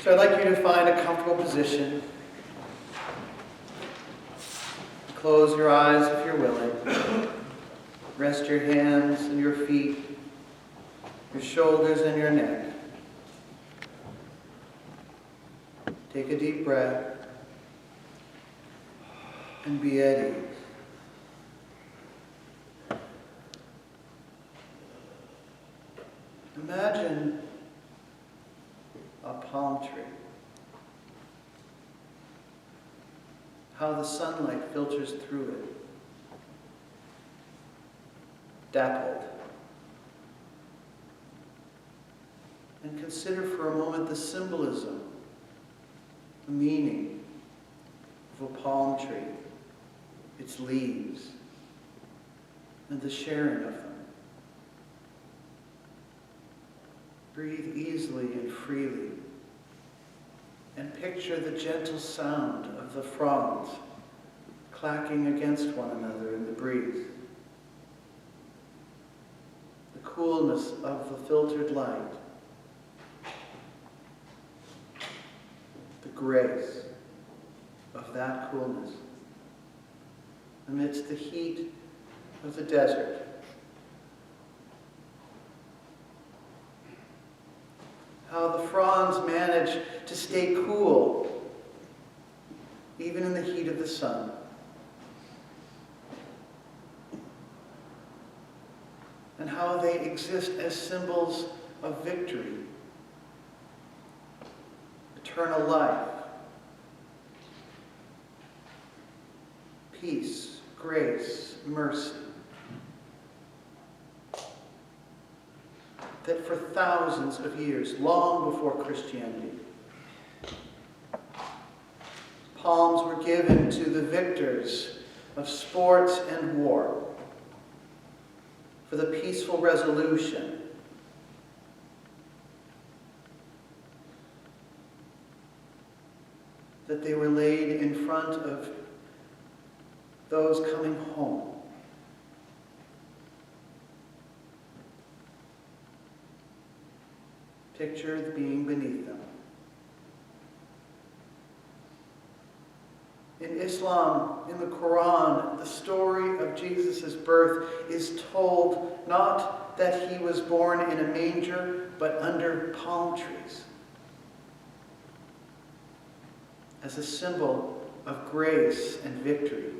So I'd like you to find a comfortable position. Close your eyes if you're willing. Rest your hands and your feet, your shoulders and your neck. Take a deep breath and be at ease. Imagine a palm tree. How the sunlight filters through it. Dappled. And consider for a moment the symbolism, the meaning of a palm tree, its leaves, and the sharing of them. Breathe easily and freely, and picture the gentle sound of the fronds clacking against one another in the breeze. The coolness of the filtered light. The grace of that coolness amidst the heat of the desert. How the fronds manage to stay cool even in the heat of the sun. And how they exist as symbols of victory, eternal life, peace, grace, mercy. That for thousands of years, long before Christianity, palms were given to the victors of sports and war for the peaceful resolution that they were laid in front of those coming home. Picture the being beneath them. In Islam, in the Quran, the story of Jesus' birth is told not that he was born in a manger, but under palm trees, as a symbol of grace and victory,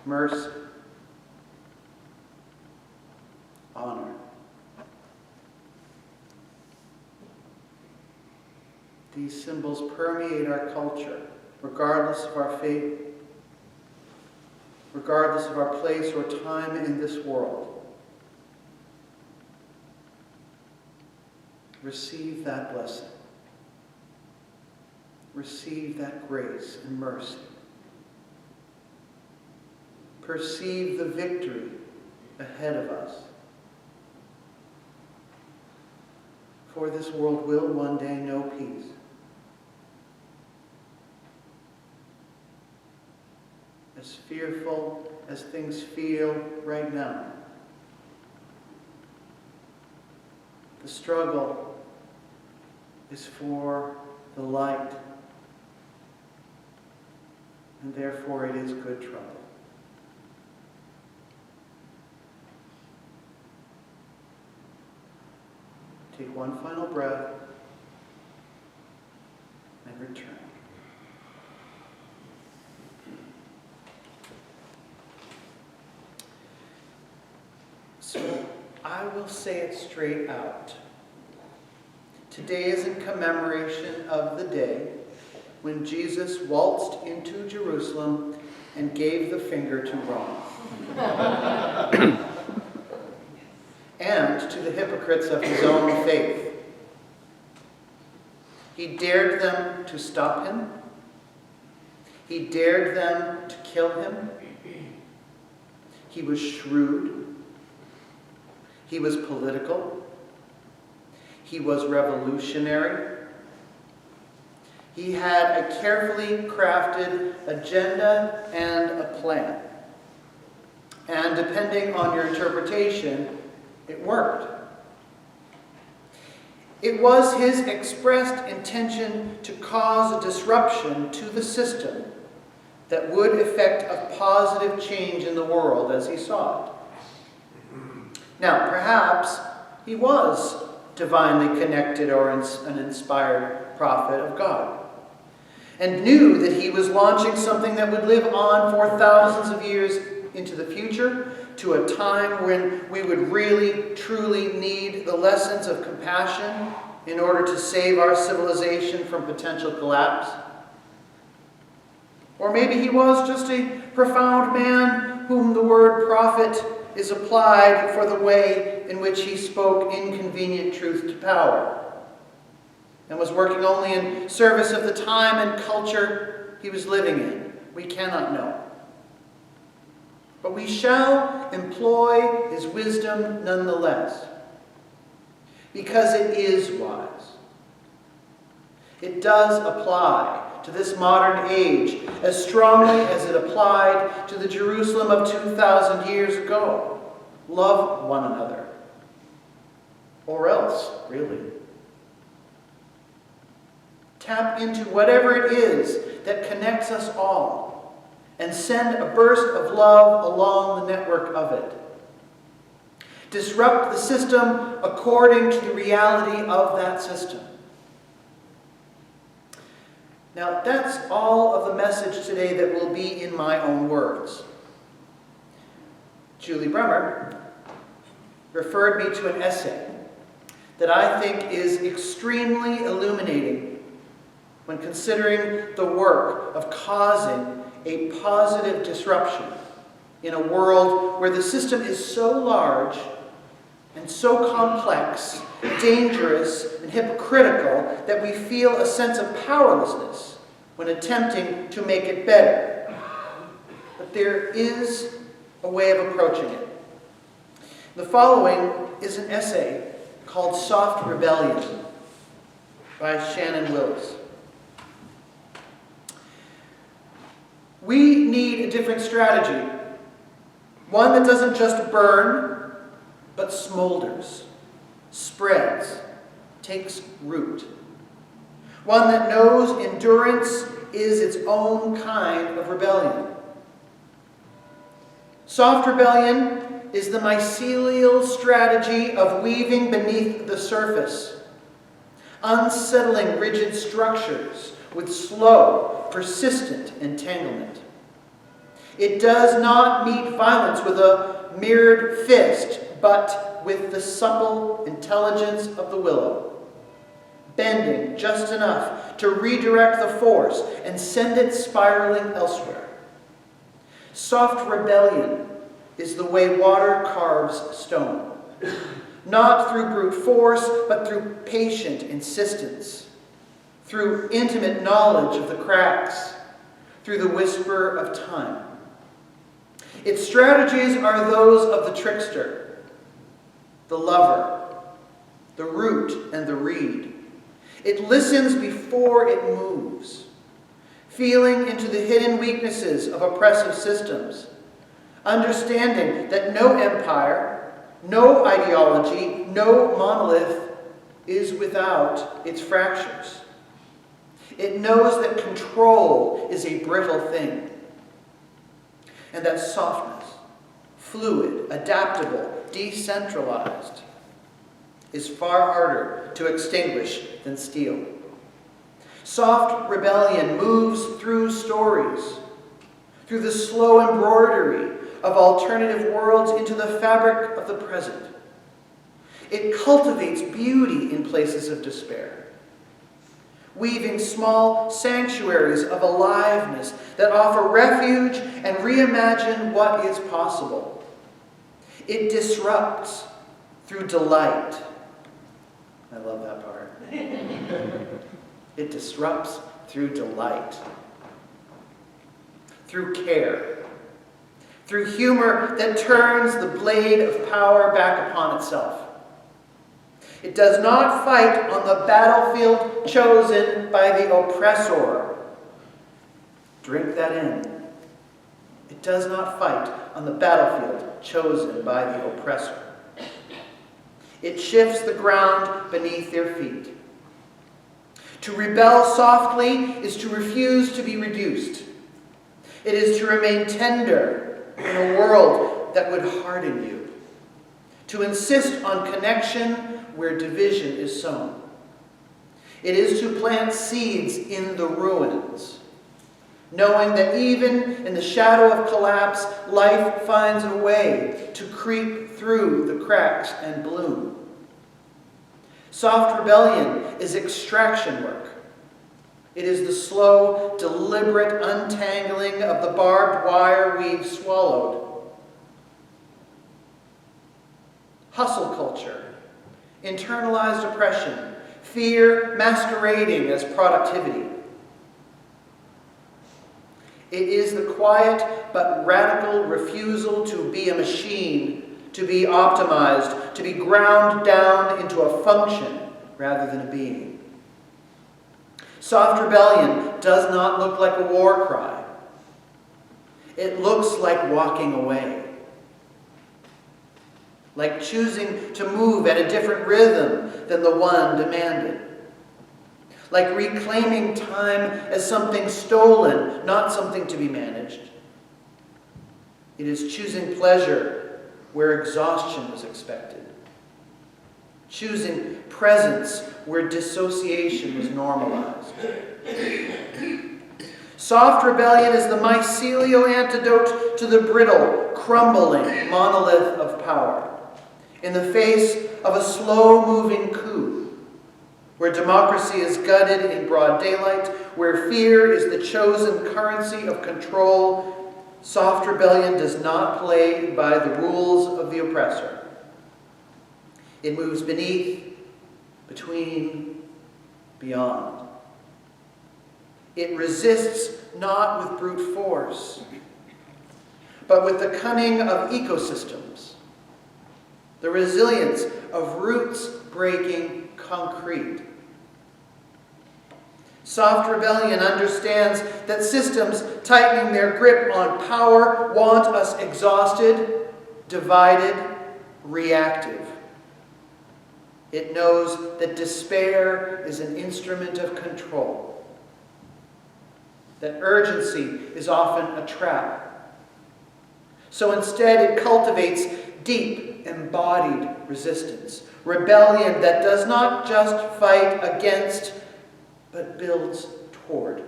mercy, honor. These symbols permeate our culture, regardless of our faith, regardless of our place or time in this world. Receive that blessing. Receive that grace and mercy. Perceive the victory ahead of us. For this world will one day know peace. As fearful as things feel right now, the struggle is for the light, and therefore it is good trouble. Take one final breath and return. So I will say it straight out. Today is in commemoration of the day when Jesus waltzed into Jerusalem and gave the finger to Rome. And to the hypocrites of his own faith. He dared them to stop him. He dared them to kill him. He was shrewd. He was political. He was revolutionary. He had a carefully crafted agenda and a plan. And depending on your interpretation, it worked. It was his expressed intention to cause a disruption to the system that would effect a positive change in the world as he saw it. Now, perhaps he was divinely connected or an inspired prophet of God, and knew that he was launching something that would live on for thousands of years into the future, to a time when we would really, truly need the lessons of compassion in order to save our civilization from potential collapse. Or maybe he was just a profound man whom the word prophet is applied for the way in which he spoke inconvenient truth to power, and was working only in service of the time and culture he was living in. We cannot know. But we shall employ his wisdom nonetheless, because it is wise. It does apply to this modern age as strongly as it applied to the Jerusalem of 2,000 years ago. Love one another. Or else, really. Tap into whatever it is that connects us all, and send a burst of love along the network of it. Disrupt the system according to the reality of that system. Now, that's all of the message today that will be in my own words. Julie Bremer referred me to an essay that I think is extremely illuminating when considering the work of causing a positive disruption in a world where the system is so large and so complex, dangerous, and hypocritical that we feel a sense of powerlessness when attempting to make it better. But there is a way of approaching it. The following is an essay called Soft Rebellion by Shannon Willis. We need a different strategy. One that doesn't just burn, but smolders, spreads, takes root. One that knows endurance is its own kind of rebellion. Soft rebellion is the mycelial strategy of weaving beneath the surface, unsettling rigid structures with slow, persistent entanglement. It does not meet violence with a mirrored fist, but with the supple intelligence of the willow, bending just enough to redirect the force and send it spiraling elsewhere. Soft rebellion is the way water carves stone, not through brute force, but through patient insistence, through intimate knowledge of the cracks, through the whisper of time. Its strategies are those of the trickster, the lover, the root and the reed. It listens before it moves, feeling into the hidden weaknesses of oppressive systems, understanding that no empire, no ideology, no monolith is without its fractures. It knows that control is a brittle thing, and that softness, fluid, adaptable, decentralized, is far harder to extinguish than steel. Soft rebellion moves through stories, through the slow embroidery of alternative worlds into the fabric of the present. It cultivates beauty in places of despair, weaving small sanctuaries of aliveness that offer refuge and reimagine what is possible. It disrupts through delight. I love that part. It disrupts through delight, through care, through humor that turns the blade of power back upon itself. It does not fight on the battlefield chosen by the oppressor. Drink that in. It does not fight on the battlefield chosen by the oppressor. It shifts the ground beneath their feet. To rebel softly is to refuse to be reduced. It is to remain tender in a world that would harden you. To insist on connection where division is sown. It is to plant seeds in the ruins, knowing that even in the shadow of collapse, life finds a way to creep through the cracks and bloom. Soft rebellion is extraction work. It is the slow, deliberate untangling of the barbed wire we've swallowed. Hustle culture, internalized oppression, fear masquerading as productivity. It is the quiet but radical refusal to be a machine, to be optimized, to be ground down into a function rather than a being. Soft rebellion does not look like a war cry. It looks like walking away. Like choosing to move at a different rhythm than the one demanded. Like reclaiming time as something stolen, not something to be managed. It is choosing pleasure where exhaustion was expected. Choosing presence where dissociation was normalized. Soft rebellion is the mycelial antidote to the brittle, crumbling monolith of power. In the face of a slow-moving coup, where democracy is gutted in broad daylight, where fear is the chosen currency of control, soft rebellion does not play by the rules of the oppressor. It moves beneath, between, beyond. It resists not with brute force, but with the cunning of ecosystems, the resilience of roots breaking concrete. Soft rebellion understands that systems tightening their grip on power want us exhausted, divided, reactive. It knows that despair is an instrument of control, that urgency is often a trap. So instead it cultivates deep, embodied resistance, rebellion that does not just fight against, but builds toward.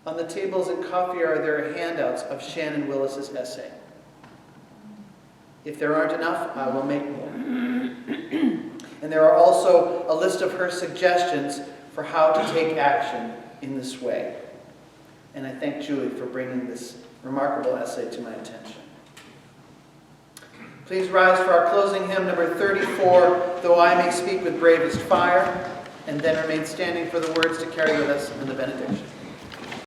On the tables and coffee there are handouts of Shannon Willis's essay. If there aren't enough, I will make more. And there are also a list of her suggestions for how to take action in this way. And I thank Julie for bringing this remarkable essay to my attention. Please rise for our closing hymn, number 34, Though I May Speak with Bravest Fire, and then remain standing for the words to carry with us in the benediction.